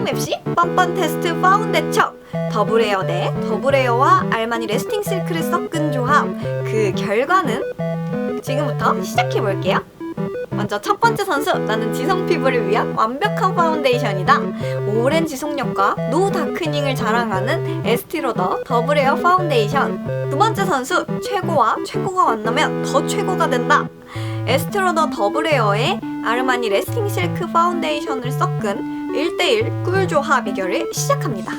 어김없이 뻔뻔 테스트 파운데청 더블에어 대 더블에어와 알마니 레스팅 실크를 섞은 조합, 그 결과는 지금부터 시작해볼게요. 먼저 첫 번째 선수, 나는 지성 피부를 위한 완벽한 파운데이션이다. 오랜 지속력과 노 다크닝을 자랑하는 에스티로더 더블에어 파운데이션. 두 번째 선수, 최고와 최고가 만나면 더 최고가 된다. 에스티로더 더블에어의 아르마니 레스팅 실크 파운데이션을 섞은 1대1 꿀조합 비결을 시작합니다.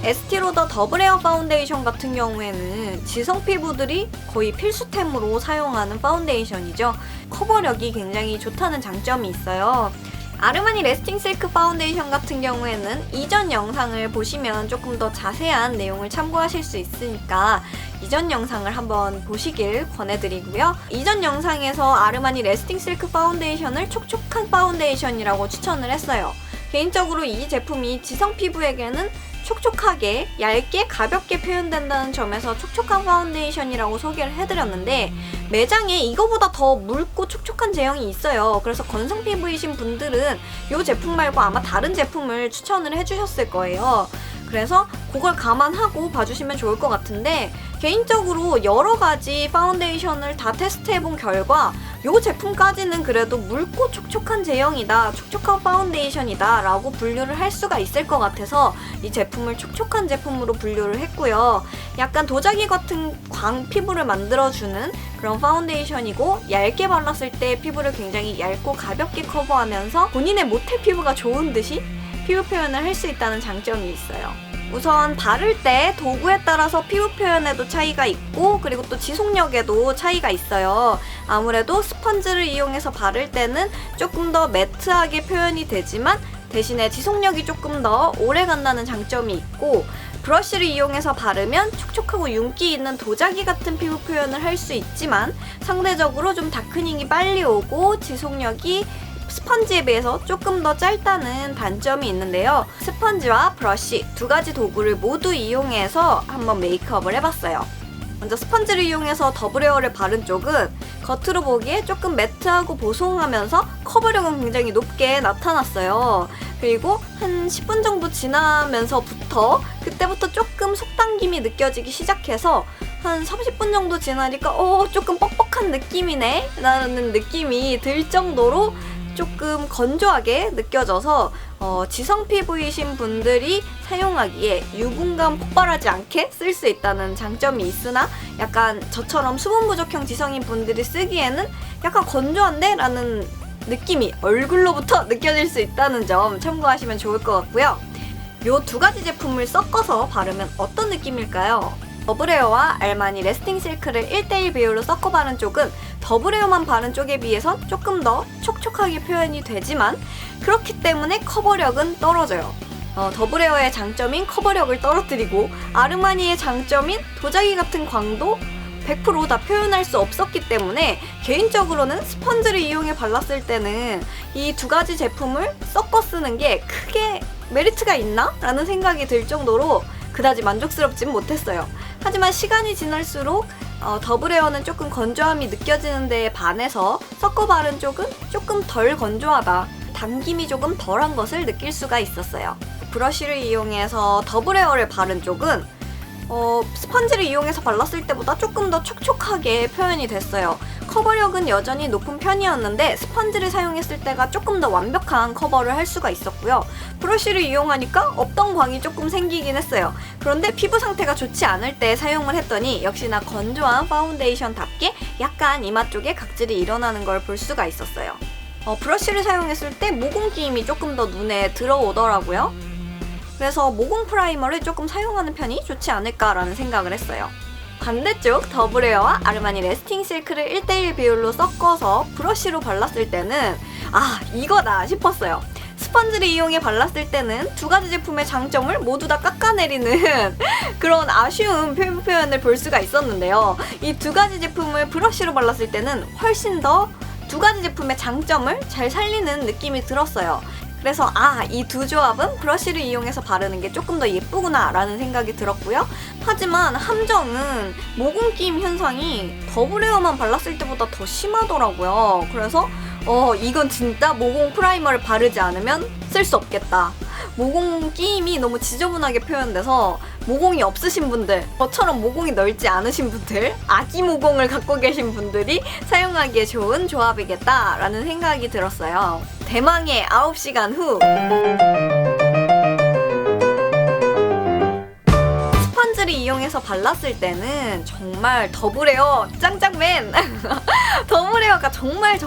에스티로더 더블에어 파운데이션 같은 경우에는 지성 피부들이 거의 필수템으로 사용하는 파운데이션이죠. 커버력이 굉장히 좋다는 장점이 있어요. 아르마니 레스팅 실크 파운데이션 같은 경우에는 이전 영상을 보시면 조금 더 자세한 내용을 참고하실 수 있으니까 이전 영상을 한번 보시길 권해드리고요. 이전 영상에서 아르마니 레스팅 실크 파운데이션을 촉촉한 파운데이션이라고 추천을 했어요. 개인적으로 이 제품이 지성 피부에게는 촉촉하게, 얇게, 가볍게 표현된다는 점에서 촉촉한 파운데이션이라고 소개를 해드렸는데 매장에 이거보다 더 묽고 촉촉한 제형이 있어요. 그래서 건성 피부이신 분들은 이 제품 말고 아마 다른 제품을 추천을 해주셨을 거예요. 그래서 그걸 감안하고 봐주시면 좋을 것 같은데 개인적으로 여러 가지 파운데이션을 다 테스트해본 결과 이 제품까지는 그래도 묽고 촉촉한 제형이다, 촉촉한 파운데이션이다 라고 분류를 할 수가 있을 것 같아서 이 제품을 촉촉한 제품으로 분류를 했고요. 약간 도자기 같은 광 피부를 만들어주는 그런 파운데이션이고 얇게 발랐을 때 피부를 굉장히 얇고 가볍게 커버하면서 본인의 모태 피부가 좋은 듯이 피부 표현을 할 수 있다는 장점이 있어요. 우선 바를 때 도구에 따라서 피부 표현에도 차이가 있고 그리고 또 지속력에도 차이가 있어요. 아무래도 스펀지를 이용해서 바를 때는 조금 더 매트하게 표현이 되지만 대신에 지속력이 조금 더 오래 간다는 장점이 있고 브러쉬를 이용해서 바르면 촉촉하고 윤기 있는 도자기 같은 피부 표현을 할 수 있지만 상대적으로 좀 다크닝이 빨리 오고 지속력이 스펀지에 비해서 조금 더 짧다는 단점이 있는데요. 스펀지와 브러쉬 두 가지 도구를 모두 이용해서 한번 메이크업을 해봤어요. 먼저 스펀지를 이용해서 더블에어를 바른 쪽은 겉으로 보기에 조금 매트하고 보송하면서 커버력은 굉장히 높게 나타났어요. 그리고 한 10분 정도 지나면서부터 그때부터 조금 속당김이 느껴지기 시작해서 한 30분 정도 지나니까 조금 뻑뻑한 느낌이네 라는 느낌이 들 정도로 조금 건조하게 느껴져서 지성 피부이신 분들이 사용하기에 유분감 폭발하지 않게 쓸 수 있다는 장점이 있으나 약간 저처럼 수분 부족형 지성인 분들이 쓰기에는 약간 건조한데? 라는 느낌이 얼굴로부터 느껴질 수 있다는 점 참고하시면 좋을 것 같고요. 요 두 가지 제품을 섞어서 바르면 어떤 느낌일까요? 더블에어와 알마니 레스팅 실크를 1대1 비율로 섞어 바른 쪽은 더블에어만 바른 쪽에 비해선 조금 더 촉촉하게 표현이 되지만 그렇기 때문에 커버력은 떨어져요. 더블에어의 장점인 커버력을 떨어뜨리고 아르마니의 장점인 도자기 같은 광도 100% 다 표현할 수 없었기 때문에 개인적으로는 스펀지를 이용해 발랐을 때는 이 두 가지 제품을 섞어 쓰는 게 크게 메리트가 있나? 라는 생각이 들 정도로 그다지 만족스럽진 못했어요. 하지만 시간이 지날수록 더블에어는 조금 건조함이 느껴지는 데에 반해서 섞어 바른 쪽은 조금 덜 건조하다, 당김이 조금 덜한 것을 느낄 수가 있었어요. 브러쉬를 이용해서 더블에어를 바른 쪽은 스펀지를 이용해서 발랐을 때보다 조금 더 촉촉하게 표현이 됐어요. 커버력은 여전히 높은 편이었는데 스펀지를 사용했을 때가 조금 더 완벽한 커버를 할 수가 있었고요. 브러쉬를 이용하니까 없던 광이 조금 생기긴 했어요. 그런데 피부 상태가 좋지 않을 때 사용을 했더니 역시나 건조한 파운데이션답게 약간 이마 쪽에 각질이 일어나는 걸 볼 수가 있었어요. 브러쉬를 사용했을 때 모공 기임이 조금 더 눈에 들어오더라고요. 그래서 모공 프라이머를 조금 사용하는 편이 좋지 않을까라는 생각을 했어요. 반대쪽 더블에어와 아르마니 레스팅 실크를 1대1 비율로 섞어서 브러쉬로 발랐을 때는 이거다 싶었어요. 스펀지를 이용해 발랐을 때는 두 가지 제품의 장점을 모두 다 깎아내리는 그런 아쉬운 피부 표현을 볼 수가 있었는데요. 이 두 가지 제품을 브러쉬로 발랐을 때는 훨씬 더 두 가지 제품의 장점을 잘 살리는 느낌이 들었어요. 그래서 이 두 조합은 브러쉬를 이용해서 바르는 게 조금 더 예쁘구나 라는 생각이 들었고요. 하지만 함정은 모공 끼임 현상이 더블에어만 발랐을 때보다 더 심하더라고요. 그래서 이건 진짜 모공 프라이머를 바르지 않으면 쓸 수 없겠다. 모공 끼임이 너무 지저분하게 표현돼서 모공이 없으신 분들, 저처럼 모공이 넓지 않으신 분들, 아기 모공을 갖고 계신 분들이 사용하기에 좋은 조합이겠다라는 생각이 들었어요. 대망의 9시간 후 스펀지를 이용해서 발랐을 때는 정말 더블헤어 짱짱맨! 더블헤어가 정말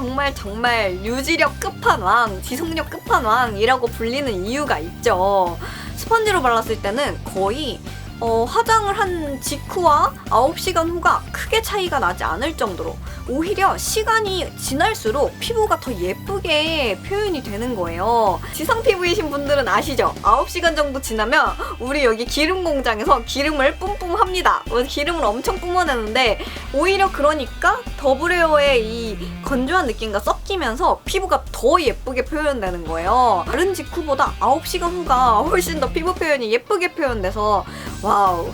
유지력 끝판왕, 지속력 끝판왕이라고 불리는 이유가 있죠. 스펀지로 발랐을 때는 거의 화장을 한 직후와 9시간 후가 크게 차이가 나지 않을 정도로 오히려 시간이 지날수록 피부가 더 예쁘게 표현이 되는 거예요. 지성 피부이신 분들은 아시죠? 9시간 정도 지나면 우리 여기 기름 공장에서 기름을 뿜뿜 합니다. 기름을 엄청 뿜어내는데 오히려 그러니까 더블헤어의 이 건조한 느낌과 섞이면서 피부가 더 예쁘게 표현되는 거예요. 다른 직후보다 9시간 후가 훨씬 더 피부 표현이 예쁘게 표현돼서 와우,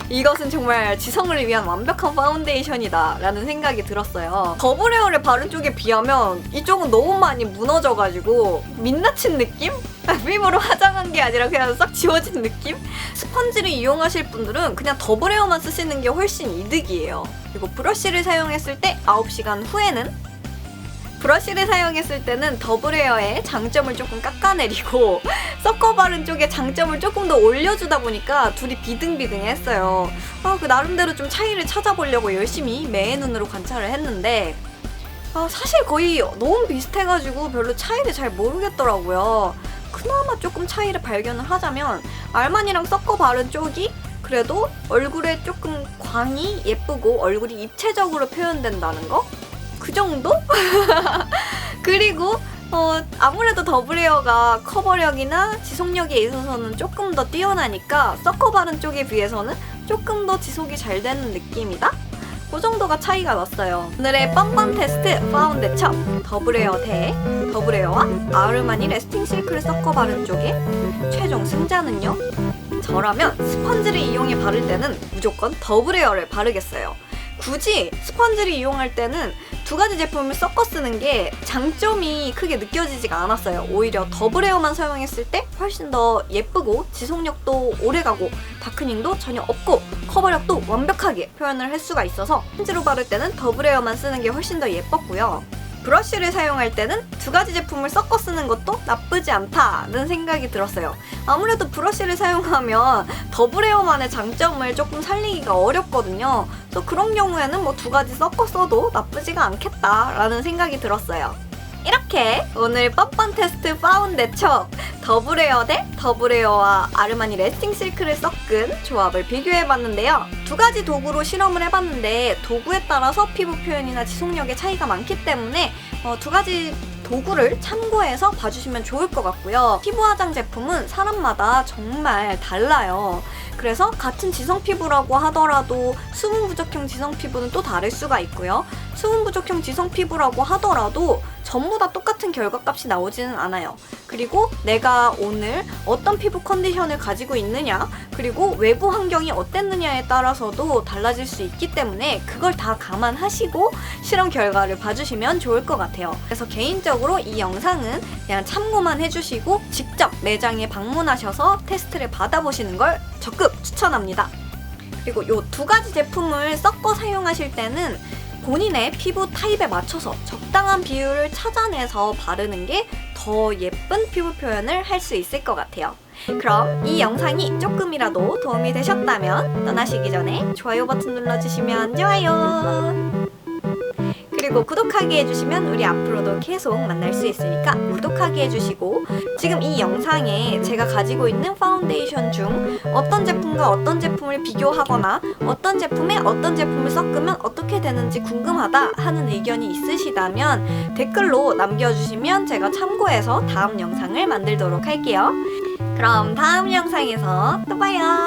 이것은 정말 지성을 위한 완벽한 파운데이션이다 라는 생각이 들었어요. 더블헤어를 바른 쪽에 비하면 이쪽은 너무 많이 무너져가지고 민낯인 느낌? 피부로 화장한 게 아니라 그냥 싹 지워진 느낌? 스펀지를 이용하실 분들은 그냥 더블헤어만 쓰시는 게 훨씬 이득이에요. 그리고 브러쉬를 사용했을 때 9시간 후에는 브러쉬를 사용했을 때는 더블헤어의 장점을 조금 깎아내리고 섞어 바른 쪽에 장점을 조금 더 올려주다 보니까 둘이 비등비등했어요. 그 나름대로 좀 차이를 찾아보려고 열심히 매의 눈으로 관찰을 했는데 사실 거의 너무 비슷해가지고 별로 차이를 잘 모르겠더라고요. 그나마 조금 차이를 발견을 하자면 알마니랑 섞어 바른 쪽이 그래도 얼굴에 조금 광이 예쁘고 얼굴이 입체적으로 표현된다는 거? 그 정도? 그리고 아무래도 더블헤어가 커버력이나 지속력에 있어서는 조금 더 뛰어나니까 섞어 바른 쪽에 비해서는 조금 더 지속이 잘 되는 느낌이다? 그 정도가 차이가 났어요. 오늘의 뻔뻔 테스트 파운데션 더블헤어 대 더블헤어와 아르마니 레스팅 실크를 섞어 바른 쪽에 최종 승자는요? 저라면 스펀지를 이용해 바를 때는 무조건 더블헤어를 바르겠어요. 굳이 스펀지를 이용할 때는 두 가지 제품을 섞어 쓰는 게 장점이 크게 느껴지지가 않았어요. 오히려 더블헤어만 사용했을 때 훨씬 더 예쁘고 지속력도 오래가고 다크닝도 전혀 없고 커버력도 완벽하게 표현을 할 수가 있어서 스펀지로 바를 때는 더블헤어만 쓰는 게 훨씬 더 예뻤고요. 브러쉬를 사용할 때는 두 가지 제품을 섞어 쓰는 것도 나쁘지 않다는 생각이 들었어요. 아무래도 브러쉬를 사용하면 더블헤어만의 장점을 조금 살리기가 어렵거든요. 그래서 그런 경우에는 뭐 두 가지 섞어 써도 나쁘지가 않겠다라는 생각이 들었어요. 이렇게 오늘 뻔뻔 테스트 파운데션 더블헤어 대 더블헤어와 아르마니 레스팅 실크를 섞은 조합을 비교해봤는데요. 두 가지 도구로 실험을 해봤는데 도구에 따라서 피부 표현이나 지속력의 차이가 많기 때문에 두 가지 도구를 참고해서 봐주시면 좋을 것 같고요. 피부 화장 제품은 사람마다 정말 달라요. 그래서 같은 지성 피부라고 하더라도 수분 부족형 지성 피부는 또 다를 수가 있고요. 수분 부족형 지성 피부라고 하더라도 전부 다 똑같은 결과값이 나오지는 않아요. 그리고 내가 오늘 어떤 피부 컨디션을 가지고 있느냐, 그리고 외부 환경이 어땠느냐에 따라서도 달라질 수 있기 때문에 그걸 다 감안하시고 실험 결과를 봐주시면 좋을 것 같아요. 그래서 개인적으로 이 영상은 그냥 참고만 해주시고 직접 매장에 방문하셔서 테스트를 받아보시는 걸 적극 추천합니다. 그리고 이 두 가지 제품을 섞어 사용하실 때는 본인의 피부 타입에 맞춰서 적당한 비율을 찾아내서 바르는 게 더 예쁜 피부 표현을 할 수 있을 것 같아요. 그럼 이 영상이 조금이라도 도움이 되셨다면 떠나시기 전에 좋아요 버튼 눌러주시면 좋아요. 그리고 구독하기 해주시면 우리 앞으로도 계속 만날 수 있으니까 구독하기 해주시고 지금 이 영상에 제가 가지고 있는 파운데이션 중 어떤 제품과 어떤 제품을 비교하거나 어떤 제품에 어떤 제품을 섞으면 어떻게 되는지 궁금하다 하는 의견이 있으시다면 댓글로 남겨주시면 제가 참고해서 다음 영상을 만들도록 할게요. 그럼 다음 영상에서 또 봐요.